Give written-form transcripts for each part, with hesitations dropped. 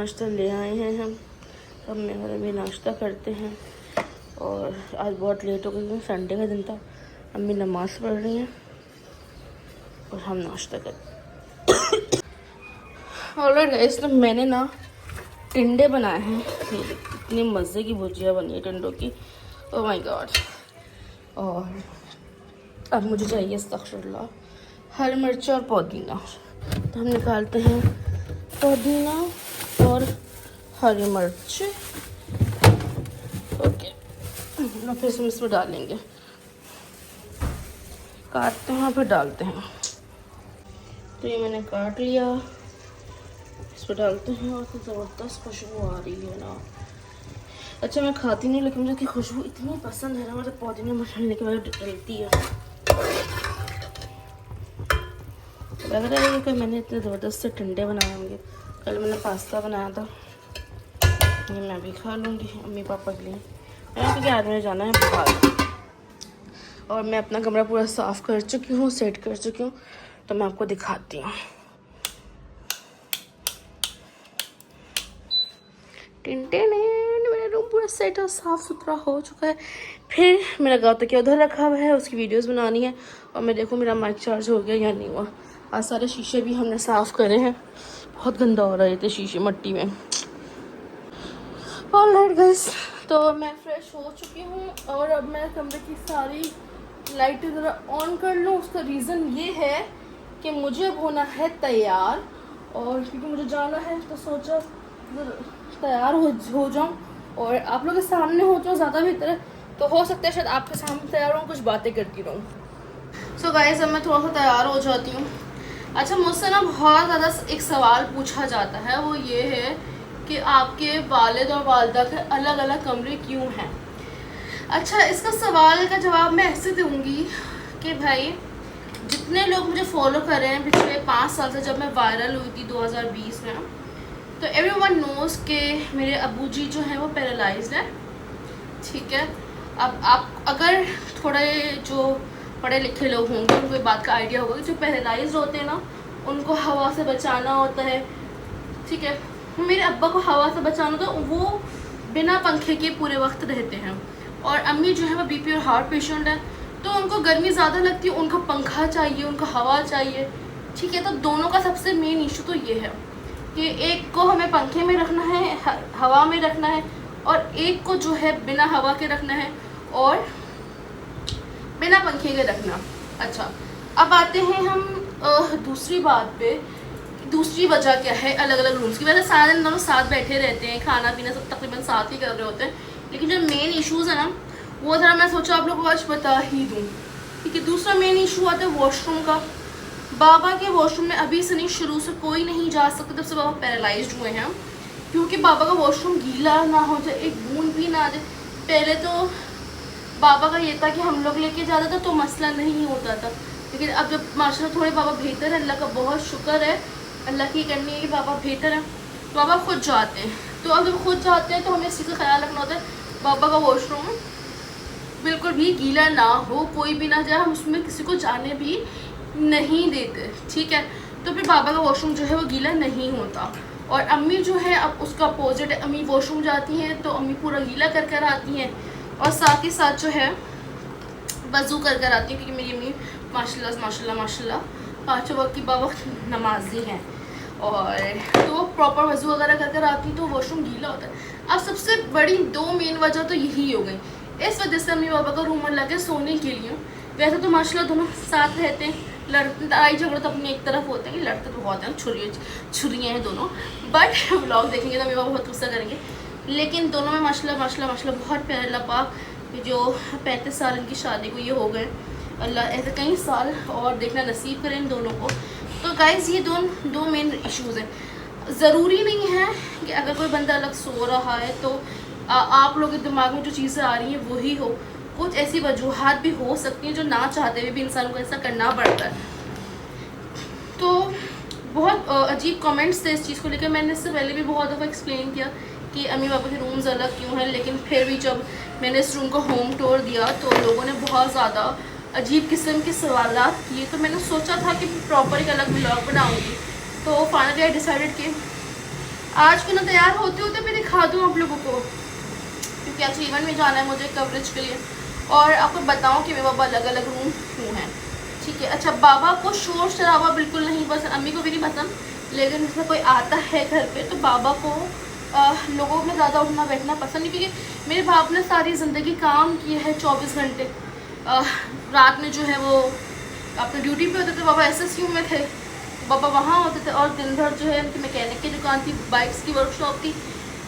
नाश्ता ले आए हैं हम। अब मैं और अम्मी नाश्ता करते हैं। और आज बहुत लेट हो गई, संडे का दिन था। अम्मी नमाज़ पढ़ रही हैं और हम नाश्ता कर। ऑलराइट गाइस, तो मैंने ना टिंडे बनाए हैं। इतनी मज़े की भुजिया बनी है टिंडों की, ओह माय गॉड। और अब मुझे चाहिए अस्तगफिरुल्लाह हरी मिर्च और पुदीना। तो हम निकालते हैं पुदीना और हरी मिर्च। ओके, फिर हम इसमें डालेंगे, काटते हैं फिर डालते हैं। तो ये मैंने काट लिया, इसमें डालते हैं। और तो ज़बरदस्त खुशबू आ रही है ना। अच्छा, मैं खाती नहीं लेकिन मुझे की खुशबू इतनी पसंद है ना, मतलब पुदीना मसाले के बाद डलती है। लग रहा है कि मैंने इतने ज़बरदस्त से टिंडे बनाए होंगे। कल मैंने पास्ता बनाया था, ये मैं भी खा लूँगी अम्मी पापा के लिए, क्योंकि आज मुझे जाना है बाहर। और मैं अपना कमरा पूरा साफ़ कर चुकी हूँ, सेट कर चुकी हूँ। तो मैं आपको दिखाती हूँ। टिंटे ने मेरा रूम पूरा सेट और साफ़ सुथरा हो चुका है। फिर मेरा गाँव तो क्या उधर रखा हुआ है, उसकी वीडियोस बनानी है। और मैं देखूँ मेरा माइक चार्ज हो गया या नहीं हुआ। आज सारे शीशे भी हमने साफ़ करे हैं, बहुत गंदा हो रहे थे शीशे मट्टी में। ऑलराइट गाइस, तो मैं फ्रेश हो चुकी हूँ और अब मैं कमरे की सारी लाइटें ज़रा ऑन कर लूँ। उसका रीज़न ये है कि मुझे अब होना है तैयार, और क्योंकि मुझे जाना है तो सोचा तैयार हो जाऊँ और आप लोग के सामने हो तो ज़्यादा बेहतर है। तो हो सकता है शायद आपके सामने तैयार हूँ, कुछ बातें करती रहूँ। सो गाइस, अब मैं थोड़ा सा तैयार हो जाती हूँ। अच्छा, मुझसे ना बहुत ज़्यादा एक सवाल पूछा जाता है, वो ये है कि आपके वालिद और वालिदा के अलग अलग कमरे क्यों हैं। अच्छा, इसका सवाल का जवाब मैं ऐसे दूँगी कि भाई, जितने लोग मुझे फॉलो कर रहे हैं पिछले 5 साल से, जब मैं वायरल हुई थी 2020 में, तो एवरीवन नोज़ के मेरे अबू जी जो हैं वो पैरालाइज्ड है। ठीक है, अब आप अगर थोड़े जो पढ़े लिखे लोग होंगे उनको बात का आइडिया होगा कि जो पैरालाइज्ड होते हैं ना, उनको हवा से बचाना होता है। ठीक है, मेरे अब्बा को हवा से बचाना तो वो बिना पंखे के पूरे वक्त रहते हैं। और अम्मी जो है वो बीपी और हार्ट पेशेंट है, तो उनको गर्मी ज़्यादा लगती है, उनको पंखा चाहिए, उनको हवा चाहिए। ठीक है, तो दोनों का सबसे मेन इशू तो ये है कि एक को हमें पंखे में रखना है, हवा में रखना है, और एक को जो है बिना हवा के रखना है और बिना पंखे के रखना। अच्छा, अब आते हैं हम दूसरी बात पे। दूसरी वजह क्या है अलग अलग रूम्स की? वैसे सारे दिन दोनों साथ बैठे रहते हैं, खाना पीना सब तकरीबन साथ ही कर रहे होते हैं, लेकिन जो मेन इश्यूज़ है ना, वो ज़रा मैं सोचा आप लोगों को आज बता ही दूँ। ठीक है, दूसरा मेन इशू आता है वॉशरूम का। बाबा के वॉशरूम में अभी से नहीं, शुरू से कोई नहीं जा सकता जब से बाबा पैरालाइज्ड हुए हैं, क्योंकि बाबा का वॉशरूम गीला ना हो जाए, एक बूंद भी ना आ जाए। पहले तो बाबा का ये था कि हम लोग लेके जाते थे तो मसला नहीं होता था, लेकिन अब जब माशाल्लाह थोड़े बाबा बेहतर है, अल्लाह का बहुत शुक्र है, अल्लाह की करनी है कि बाबा बेहतर है, तो बाबा खुद जाते हैं। तो अब जब खुद जाते हैं तो हमें इस चीज़ का ख्याल रखना होता है, बाबा का वॉशरूम बिल्कुल भी गीला ना हो, कोई भी ना जाए, हम उसमें किसी को जाने भी नहीं देते। ठीक है, तो फिर बाबा का वॉशरूम जो है वो गीला नहीं होता। और अम्मी जो है अब उसका अपोजिट है, अम्मी वॉशरूम जाती हैं तो अम्मी पूरा गीला कर कर आती हैं, और साथ ही साथ जो है वज़ू कर कर आती हैं, क्योंकि मेरी अम्मी माशाल्लाह माशाल्लाह माशाल्लाह 5 वक्त की बावक्त नमाजी हैं, और तो प्रॉपर वज़ू वगैरह कर कर आती तो वॉशरूम गीला होता है। अब सबसे बड़ी 2 मेन वजह तो यही हो गई, इस वजह से अम्मी बाबा का रूम लगे सोने के लिए। वैसे तो माशाल्लाह दोनों साथ रहते हैं, लड़ाई झगड़ा तो अपनी एक तरफ होते हैं, लड़ते तो बहुत हैं, छुरियाँ हैं दोनों, बट व्लॉग देखेंगे तो अम्मी बाबा बहुत गुस्सा करेंगे। लेकिन दोनों में माशाल्लाह माशाल्लाह माशाल्लाह बहुत प्यारे। अल्लाह पाक जो 35 साल इनकी शादी को ये हो गए, अल्लाह ऐसे कई साल और देखना नसीब करें इन दोनों को। तो गाइज़, ये दो मेन इश्यूज़ हैं। ज़रूरी नहीं है कि अगर कोई बंदा अलग सो रहा है तो आप लोगों के दिमाग में जो चीज़ें आ रही हैं वही हो। कुछ ऐसी वजूहात भी हो सकती हैं जो ना चाहते हुए भी इंसान को ऐसा करना पड़ता है। तो बहुत अजीब कमेंट्स थे इस चीज़ को लेकर। मैंने इससे पहले भी बहुत दफ़ा एक्सप्लेन किया कि अम्मी पापा के रूम्स अलग क्यों हैं, लेकिन फिर भी जब मैंने इस रूम को होम टूर दिया तो लोगों ने बहुत ज़्यादा अजीब किस्म के सवालात किए। तो मैंने सोचा था कि प्रॉपर एक अलग ब्लॉग बनाऊँगी, तो फाइनली आई डिसाइडेड कि आज को ना तैयार होते होते मैं दिखा दूँ आप लोगों को, क्योंकि आज इवेंट में जाना है मुझे कवरेज के लिए। और आपको बताऊँ कि मेरे बाबा अलग अलग रूम क्यों हैं, ठीक है। अच्छा, बाबा को शोर शराबा बिल्कुल नहीं पसंद, अम्मी को भी नहीं पसंद, लेकिन जैसे कोई आता है घर पे तो बाबा को लोगों में ज़्यादा उठना बैठना पसंद नहीं, क्योंकि मेरे बाप ने सारी ज़िंदगी काम किया है 24 घंटे। रात में जो है वो अपने ड्यूटी पे होते थे, बाबा एसएसयू में थे, पापा वहाँ होते थे, और दिन भर जो है उनकी मैकेनिक की दुकान थी, बाइक्स की वर्कशॉप थी,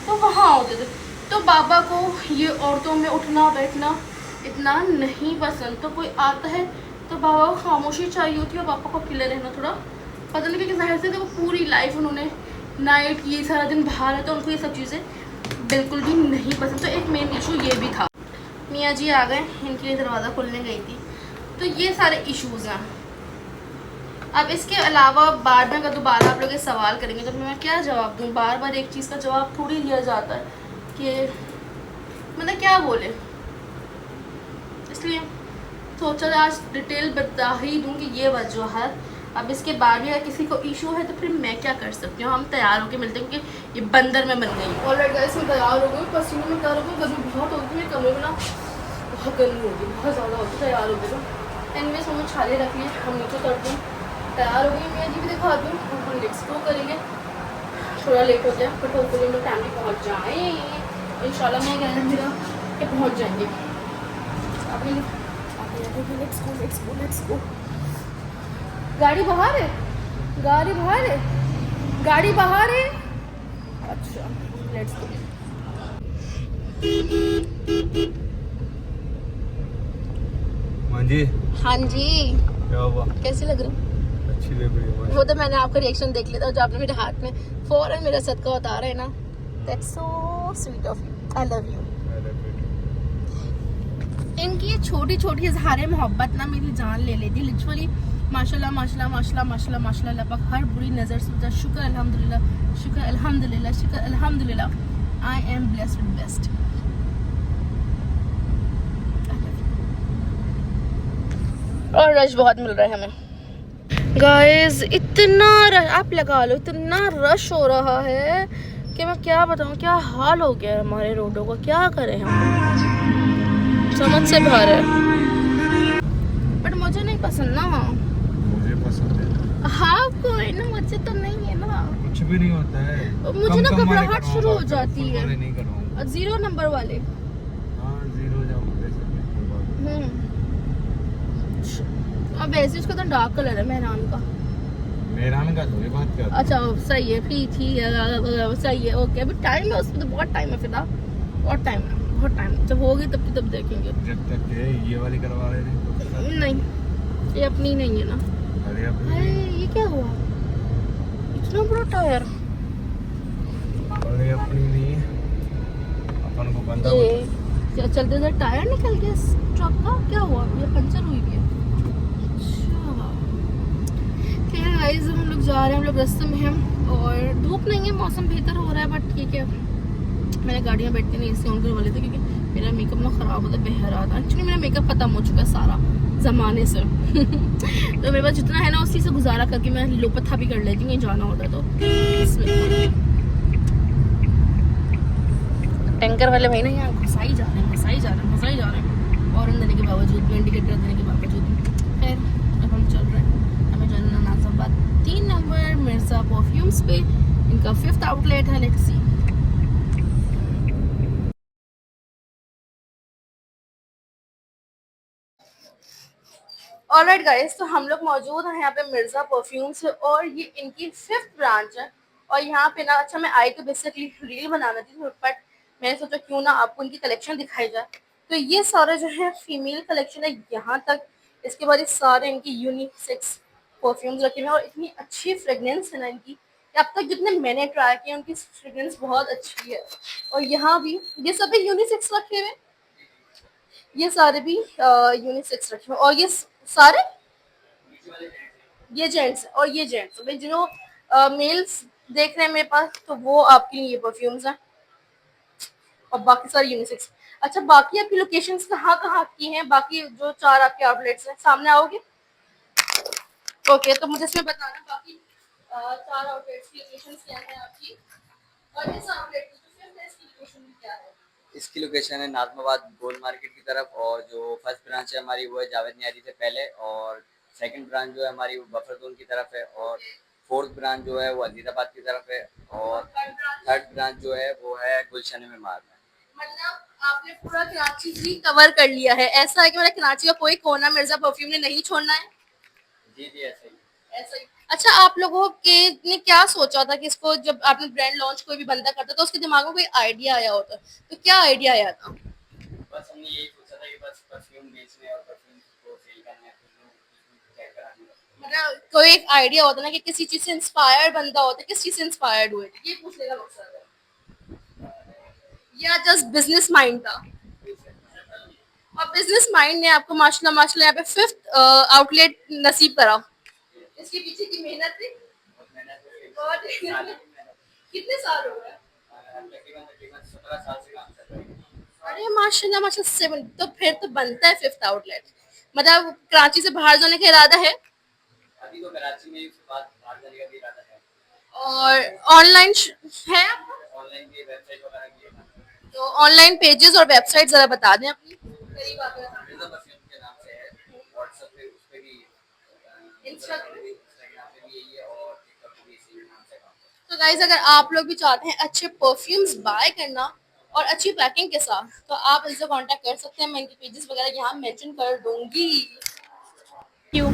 तो वहाँ होते थे। तो बाबा को ये औरतों में उठना बैठना इतना नहीं पसंद। तो कोई आता है तो बाबा को खामोशी चाहिए होती है, और पापा को अकेले रहना थोड़ा पता नहीं, क्योंकि जाहिर से वो पूरी लाइफ उन्होंने नाइट की, सारा दिन बाहर है, तो उनको ये सब चीज़ें बिल्कुल भी नहीं पसंद। तो एक मेन इशू ये भी था। मियाँ जी आ गए, इनके लिए दरवाज़ा खोलने गई थी, तो ये सारे इश्यूज़ हैं। अब इसके अलावा बार बार का दोबारा आप लोग ये सवाल करेंगे तो मैं क्या जवाब दूँ? बार बार एक चीज़ का जवाब थोड़ी दिया जाता है कि मतलब क्या बोले, इसलिए सोचा आज डिटेल बता ही दूँ कि ये वजह है। अब इसके बाद भी अगर किसी को इशू है तो फिर मैं क्या कर सकती हूँ। हम तैयार होकर मिलते हैं, क्योंकि ये बंदर में बन गई। ऑलराइट गाइस, मैं तैयार हो गई, पसीने में तैयार हो गई, गर्मी बहुत होगी मेरे कमरे में ना, बहुत गर्मी होगी, बहुत ज़्यादा होगी। तैयार हो गई तो एनवेज हमें छाले रख लिए, हम नीचे करते हैं। तैयार हो गई, मैं जी भी दिखा दूँ, हम नेक्स्ट को करेंगे। थोड़ा लेट हो गया बट होपफुली हम टाइम पे पहुँच जाएँ इंशाल्लाह। मैं कह मेरा कि पहुँच जाएंगे। अभी लेट्स गो। गाड़ी बाहर है, गाड़ी बाहर है, गाड़ी बाहर है। अच्छा लेट्स गो। हाँ जी, हाँ जी, क्या हुआ? कैसी लग रही? अच्छी लग रही है। वो तो मैंने आपका रिएक्शन देख लिया था, जो आपने मेरे हाथ में फौरन मेरा सदका उतारा है ना, that's so sweet of you, I love you. इनकी ये छोटी छोटी इजहार मोहब्बत ना मेरी जान ले लेती लिटरली। माशाल्लाह माशाल्लाह माशाल्लाह माशाल्लाह माशाल्लाह, लगभग हर बुरी नज़र से शुक्र अल्हम्दुलिल्लाह, शुक्र अल्हम्दुलिल्लाह, शुक्र अल्हम्दुलिल्लाह। I am blessed with best. और रश बहुत मिल रहा है हमें गाइस, इतना रश आप लगा लो, इतना रश हो रहा है कि मैं क्या बताऊँ, क्या हाल हो गया है हमारे रोडों का, क्या करें हम, समझ से बाहर है। बट मुझे नहीं पसंद ना। मुझे पसंद है। हाँ कोई ना, मुझे तो नहीं है ना, कुछ भी नहीं होता है। मुझे ना घबराहट शुरू हो जाती है। नहीं करवाऊंगा। 0 नंबर वाले। हाँ 0 अब वैसे उसका तो डार्क कलर है मेहरान का। मेहरान का थोड़ी बात कर। अच्छा सही है, ठीक है, सही है, ओके। अभी टाइम है उसमें, तो बहुत टाइम है फिदा, बहुत टाइम है, बहुत टाइम। जब होगी तब की तब देखेंगे। जब तक ये वाली करवा रहे हैं नहीं, ये अपनी नहीं है ना। अरे अपनी ये क्या हुआ, इतना बड़ा टायर? अरे अपनी नहीं है, अपन को बंदा क्या चलते थे टायर निकल गया इस ट्रक का, क्या हुआ? ये पंचर हुई है। अच्छा ठीक है गाइस, हम लोग जा रहे हैं, हम लोग रास्ते में हैं, और धूप नहीं है, मौसम बेहतर हो रहा है, बट ठीक है। मैंने गाड़ियाँ बैठती नहीं इससे ऑन करने वाले थे, क्योंकि मेरा मेकअप ना ख़राब होता है, बह रहा था। एक्चुअली मेरा मेकअप ख़त्म हो चुका है सारा ज़माने से तो मेरे पास जितना है ना उसी से गुजारा करके मैं लोपथा भी कर लेती हूँ, जाना होता तो। टैंकर वाले भाई ना यहाँ घुसाई जा रहे हैं, घुसाई जा रहे हैं, घुसाई जा रहे हैं, और देने के बावजूद भी, इंडिकेटर देने के बावजूद। खैर अब हम चल रहे हैं, हमें जाना नाज़ाबाद 3 नंबर मिर्ज़ा परफ्यूम्स पे, इनका 5th आउटलेट है। Let's see. ऑलराइट गाइस, तो हम लोग मौजूद हैं यहाँ पे मिर्ज़ा परफ्यूम्स है, और ये इनकी 5th ब्रांच है। और यहाँ पे ना, अच्छा मैं आई तो बेसिकली रील बनाना थी, बट मैंने सोचा क्यों ना आपको इनकी कलेक्शन दिखाई जाए। तो ये सारे जो है फीमेल कलेक्शन है यहाँ तक। इसके बाद ये सारे इनकी यूनिसेक्स परफ्यूम्स रखे हुए हैं, और इतनी अच्छी फ्रेगनेंस है ना इनकी, कि अब तक जितने मैंने ट्राई किए उनकी फ्रेगनेंस बहुत अच्छी है। और यहाँ भी ये सभी यूनिसेक्स रखे हुए, ये सारे भी यूनिसेक्स रखे हुए, और ये सारे ये जेंट्स और ये जेंट्स भाई, जो मेल्स देख रहे हैं मेरे पास, तो वो आपके लिए ये परफ्यूम्स हैं, और बाकी सारे यूनिसेक्स। अच्छा, बाकी आपकी लोकेशंस कहाँ कहाँ की हैं? बाकी जो 4 आपके आउटलेट्स हैं, सामने आओगे? ओके, तो मुझे इसमें बताना बाकी 4 आउटलेट्स की लोकेशंस क्या है आपकी। और इस आउटलेट की जो फिफ्थ है, इसकी लोकेशन क्या है? इसकी लोकेशन है नाजमाबाद गोल मार्केट की तरफ, और जो फर्स्ट ब्रांच है हमारी वो है जावेद नियारी से पहले, और सेकंड ब्रांच जो है हमारी वो बफरदून की तरफ है, और फोर्थ ब्रांच जो है वो अजीजाबाद की तरफ है, और थर्ड ब्रांच जो है वो है गुलशन में मार में। मतलब आपने पूरा कराची ही कवर कर लिया है। ऐसा है कि मतलब कराची का कोई कोना मिर्जा परफ्यूम ने नहीं छोड़ना है। जी जी ऐसे ही। ऐसा ही। अच्छा, आप लोगों के ने क्या सोचा था कि इसको जब आपने ब्रांड लॉन्च कोई भी बंदा करता तो उसके दिमाग में कोई आइडिया आया होता, तो क्या आइडिया आया था? बस हमने यही सोचा था कि बस परफ्यूम बेचने और परफ्यूम को सेल करने चेक कराने। मतलब कोई एक आइडिया होता ना कि किसी चीज से इंस्पायर बंदा होता है, किस चीज से इंस्पायर्ड हुए थे, ये पूछने का मकसद है, या जस्ट बिजनेस माइंड था? और बिजनेस माइंड ने आपको माशाल्लाह माशाल्लाह यहाँ पे फिफ्थ आउटलेट नसीब करा। इसके पीछे की मेहनत थी। और कितने साल हो गए? तकरीबन 17 साल से काम कर रहे हैं। अरे माशाल्लाह माशाल्लाह, 7, तो फिर तो बनता है फिफ्थ आउटलेट। मतलब कराची से बाहर जाने का इरादा है? अभी तो कराची में ही, उसके बाद बाहर जाने का भी इरादा है। और ऑनलाइन है आपका? ऑनलाइन की वेबसाइट वगैरह की है। तो ऑनलाइन पेजेस और वेबसाइट जरा बता दें अपनी। करीब आकर मिर्जा परफ्यूम के नाम से है, व्हाट्सएप पे उस पे भी, इंस्टाग्राम इंस्टाग्राम पे भी यही है, और टिकटॉक पे भी इसी नाम से काम करते हैं। तो गाइज, अगर आप लोग भी चाहते हैं अच्छे परफ्यूम्स बाय करना और अच्छी पैकिंग के साथ, तो आप इनसे कांटेक्ट कर सकते हैं। मैं इनकी पेजेस वगैरह यहाँ मेंशन कर दूंगी। क्यों?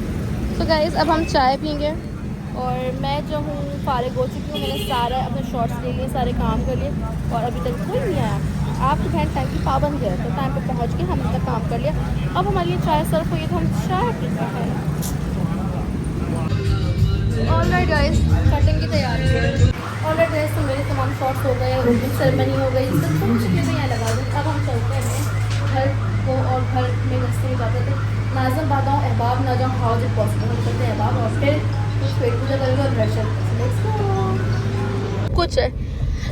तो गाइज, अब हम चाय पीएंगे और मैं जो हूँ फारिग हो चुकी हूँ। मैंने सारा अपने शॉर्ट्स ले लिए, सारे काम कर लिए और अभी तक कोई नहीं आया। आपकी बहन टाइम की पाबंद है, तो टाइम पे पहुँच के हमने तक काम कर लिया। अब हमारे लिए चाय सर्व हुई है तो हम चाय पीते हैं। ऑलराइट गाइस, कटिंग की तैयारी है। ऑलराइट गाइस, तो मेरे तमाम शॉट्स हो गए, ओपनिंग सेरेमनी हो गई, सब कुछ चीज़ें यहाँ लगा दें। अब हम चलते हैं घर को, और घर में रस्ते में जाते थे नाज़म बादाओं अहबाब ना जाऊँ हाउ इज पॉसिबल। हम चलते हैं अहबाब और फिर कुछ पेट पूजा करेंगे और घर चलते कुछ है।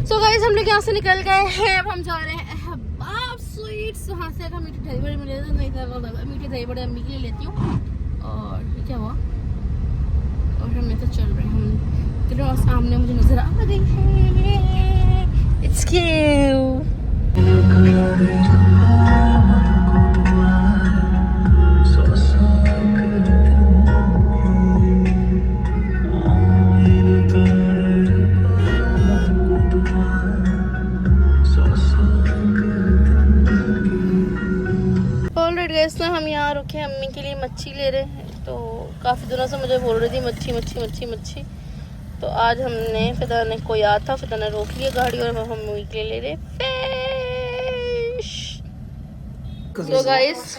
सो गाइस, हम लोग यहाँ से निकल गए हैं। अब हम जा रहे हैं अहबाब स्वीट्स। वहाँ से हम मीठी दही बड़े मिले थे, नहीं था मीठी दही बड़े अम्मी के लिए लेती हूँ। और ये क्या हुआ, और हमें तो चल रहे हैं हम तेरे सामने, मुझे नजर आ रही है। It's cute. ऑलराइट गाइस, तो हम यहाँ रुके हैं, अम्मी के लिए मच्छी ले रहे हैं। तो काफ़ी दिनों से मुझे बोल रही थी मच्छी मच्छी मच्छी मच्छी, तो आज हमने, फिदा ने कोई आया था, फिदा ने रोक लिया गाड़ी और हम मम्मी के लिए ले रहे फिश। तो गाइस,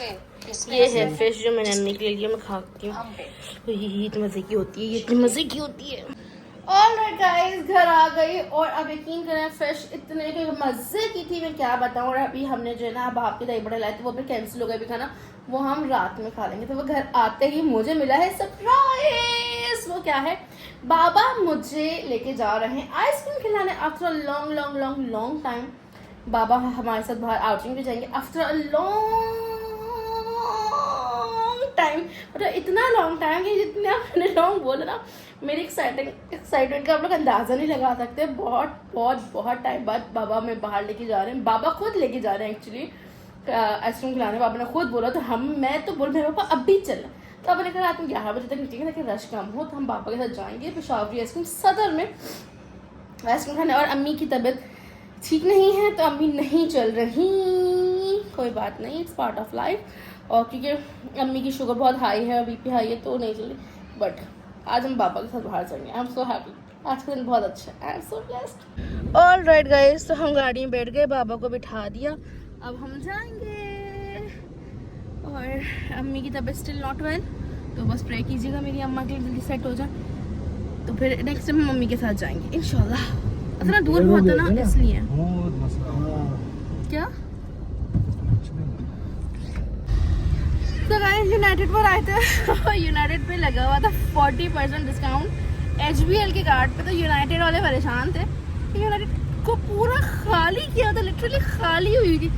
ये है फिश जो मैंने अम्मी के लिए लिया, मैं खाती हूँ। तो ये इतनी मज़े की होती है, ये इतनी मज़े की होती है। ऑलराइट गाइस, घर आ गई और अब यकीन करें फिश इतने मज़े की थी, मैं क्या बताऊँ। और अभी हमने जो है ना बाप के दही बड़े लाए थे, वो भी कैंसिल हो गए भी खाना, वो हम रात में खा लेंगे। तो वो घर आते ही मुझे मिला है सरप्राइज। वो क्या है, बाबा मुझे लेके जा रहे हैं आइसक्रीम खिलाने after a long long long long time. बाबा हमारे साथ बाहर आउटिंग भी जाएंगे आफ्टर अ लॉन्ग टाइम। मतलब इतना लॉन्ग टाइम कि जितना मैंने लॉन्ग बोला ना, मेरी एक्साइटमेंट का आप लोग अंदाज़ा नहीं लगा सकते। बहुत बहुत बहुत टाइम बाद बाबा में बाहर लेके जा रहे हैं। बाबा खुद लेके जा रहे हैं एक्चुअली आइसक्रीम खिलाने। बाबा ने खुद बोला, तो मैं तो बोल मेरे पापा अब भी चलना। तो अब रात में 11 बजे तक निकलेंगे ताकि रश कम हो। तो हम पापा के साथ जाएंगे पेशावरी आइसक्रीम सदर में आइसक्रीम खाने। और अम्मी की तबीयत ठीक नहीं है तो अम्मी नहीं चल रही, कोई बात नहीं, इट्स पार्ट ऑफ लाइफ। और क्योंकि अम्मी की शुगर बहुत हाई है, बीपी हाई है, तो नहीं चली। बट आज हम पापा के साथ बाहर जाएंगे। आई एम सो हैप्पी, आज का दिन बहुत अच्छा है। I am so blessed. Alright guys, तो हम गाड़ी में बैठ गए, बाबा को बिठा दिया, अब हम जाएंगे। और अम्मी की तबीयत स्टिल नॉट वेल, तो बस प्रे कीजिएगा मेरी अम्मा के लिए जल्दी सेट हो जाए। तो फिर नेक्स्ट टाइम मम्मी के साथ जाएंगे इंशाल्लाह। इतना दूर बहुत है ना, इसलिए। बहुत मसला क्या तो गाइस, यूनाइटेड पर आए थे। यूनाइटेड पे लगा हुआ था 40% डिस्काउंट HBL के कार्ड पे। तो यूनाइटेड वाले परेशान थे, यूनाइटेड को पूरा खाली किया था, लिटरली खाली हुई थी।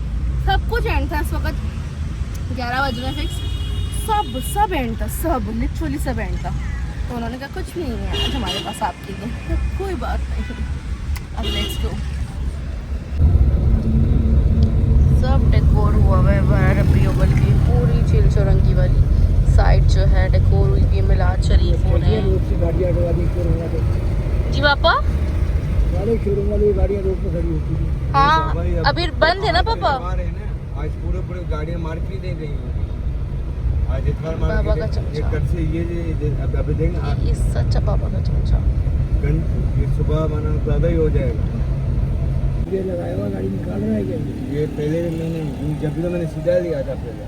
सब कुछ एंड था इस वक्त, 11 बज रहे फिक्स, सब एंड था, सब लिटरली सब एंड था। तो उन्होंने कहा कुछ नहीं है आज हमारे पास आपके लिए, तो कोई बात नहीं। अब लेट्स गो। सब डेकोर हुआ हुआ है बाहर रबड़ी ओवल की पूरी चिल चौरंगी वाली साइड जो है डेकोर हुई है। मिला चलिए फोन है जी पापा। हाँ अभी बंद है ना पापा। आज पूरे गाड़ियाँ मार्केट नहीं गई आज इतना बाबा का चमचा। कल से ये अभी देंगे ये सच्चा बाबा का चमचा। ये सुबह माना ज़्यादा ही हो जाएगा। ये लगाया हुआ गाड़ी निकाल रहा है ये पहले मैंने जब भी तो मैंने सीधा लिया था पहले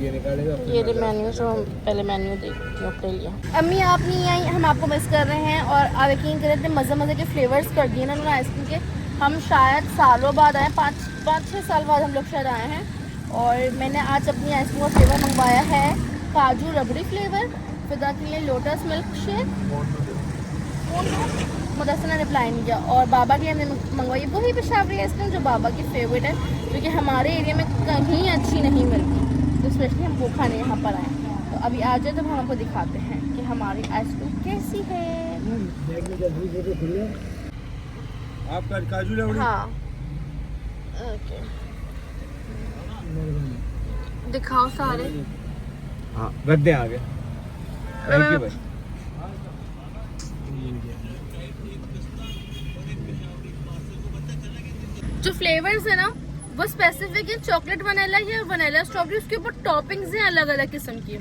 ये निकालेगा। ये मेन्यू जो हम पहले मेन्यू देखते हैं अपने लिए। अम्मी आप नहीं आई, हम आपको मिस कर रहे हैं और आप यकीन करें इतने मज़े के फ्लेवर्स कर दिए ना उन्होंने आइसक्रीम के। हम शायद सालों बाद आए, 5-6 साल बाद हम लोग शायद आए हैं। और मैंने आज अपनी आइसक्रीम का फ्लेवर मंगवाया है काजू रबड़ी फ्लेवर, फिदा के लिए लोटस मिल्क शेक। मुदस्सर ने रिप्लाई नहीं किया। और बाबा के लिए हमने मंगवाई वही पेशावरी आइसक्रीम जो बाबा की फेवरेट है, क्योंकि हमारे एरिया में कहीं अच्छी नहीं मिलती, तो स्पेशली हम वो खाने यहाँ पर आए। तो अभी आ जाए तो हम आपको दिखाते हैं कि हमारी आइसक्रीम कैसी है। आपका काजू रबड़ी। हाँ ओके दिखाओ सारे। हाँ गद्दे आ गए। थैंक यू भाई। जो फ्लेवर्स है ना वो स्पेसिफिक है, चॉकलेट वनीला या वनीला स्ट्रॉबेरी, उसके ऊपर टॉपिंग्स हैं अलग अलग किस्म की।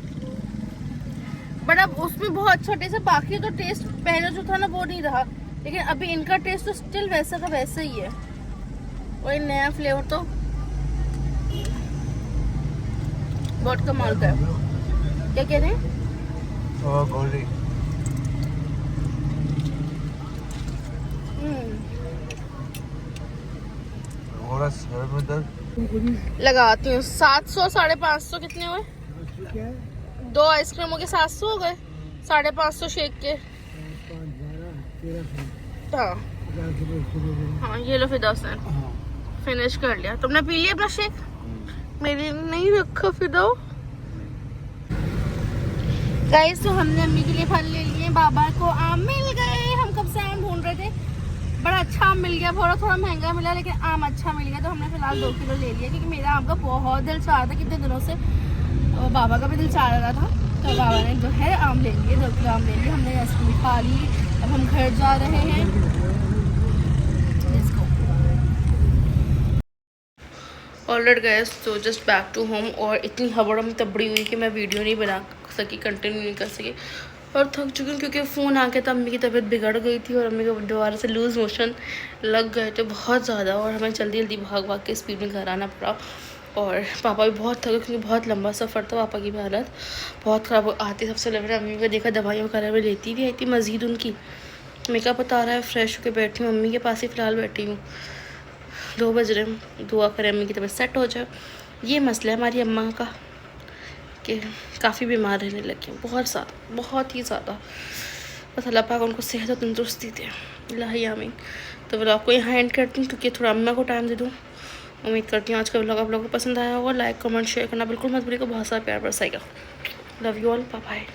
बट अब उसमें बहुत छोटे से, बाकी तो टेस्ट पहले जो था ना वो नहीं रहा, लेकिन अभी इनका टेस्ट तो स्टिल वैसा का वैसा ही है। और नया फ्लेवर तो बहुत कमाल का है। क्या कह रहे हैं? लगाती हूँ 700 550 कितने हुए? 2 आइसक्रीमों के 700 हो गए, 550 शेक के। हाँ हाँ ये लो फिदा से फिनिश कर लिया। तुमने पी लिया अपना शेक? मेरे नहीं रखा फिदा। गाइस तो हमने अम्मी के लिए फल ले लिए, बाबा को आम मिल गए। हम कब से आम ढूंढ रहे थे, बड़ा अच्छा आम मिल गया। थोड़ा महंगा मिला लेकिन आम अच्छा मिल गया, तो हमने फिलहाल 2 किलो ले लिया, क्योंकि मेरा आम का बहुत दिल चाह रहा था कितने दिनों से, और बाबा का भी दिल चाह रहा था। तो बाबा ने जो है आम ले लिए, 2 किलो आम ले लिए हमने। आइसक्रीम खा ली, अब हम घर जा रहे हैं। ऑलरेडी गैस तो जस्ट बैक टू होम, और इतनी हबड़म तबड़ी हुई कि मैं वीडियो नहीं बना सकी, कंटिन्यू नहीं कर सकी, और थक चुकी हूँ क्योंकि फ़ोन आ गया था। अम्मी की तबीयत बिगड़ गई थी और अम्मी को दोबारा से लूज़ मोशन लग गए थे बहुत ज़्यादा, और हमें जल्दी जल्दी भाग के स्पीड में घर आना पड़ा। और पापा भी बहुत थके क्योंकि बहुत लंबा सफ़र था। पापा की भी हालत बहुत ख़राब आती। सबसे पहले अम्मी को देखा दवाइयाँ वगैरह में लेती भी आई थी मज़ीद उनकी। मेकअप बता रहा है, फ्रेश होकर बैठी हूँ अम्मी के पास ही फ़िलहाल बैठी हूँ। 2 बज रहे हैं, दुआ करें अम्मी की तबीयत सेट हो जाए। ये मसला है हमारी अम्मा का कि काफ़ी बीमार रहने लगी हैं, बहुत ही ज़्यादा। बस अल्लाह पाक उनको सेहत और तंदुरुस्ती दे, अल्लाह आमीन। तो व्लॉग को यहाँ एंड करती हूँ क्योंकि थोड़ा अम्मा को टाइम दे दूँ। उम्मीद करती हूँ आज का व्लॉग आप लोगों को पसंद आया होगा। लाइक कमेंट शेयर करना बिल्कुल मत भूलिएगा, बहुत सारा प्यार बरसाएगा। Love you all, bye bye.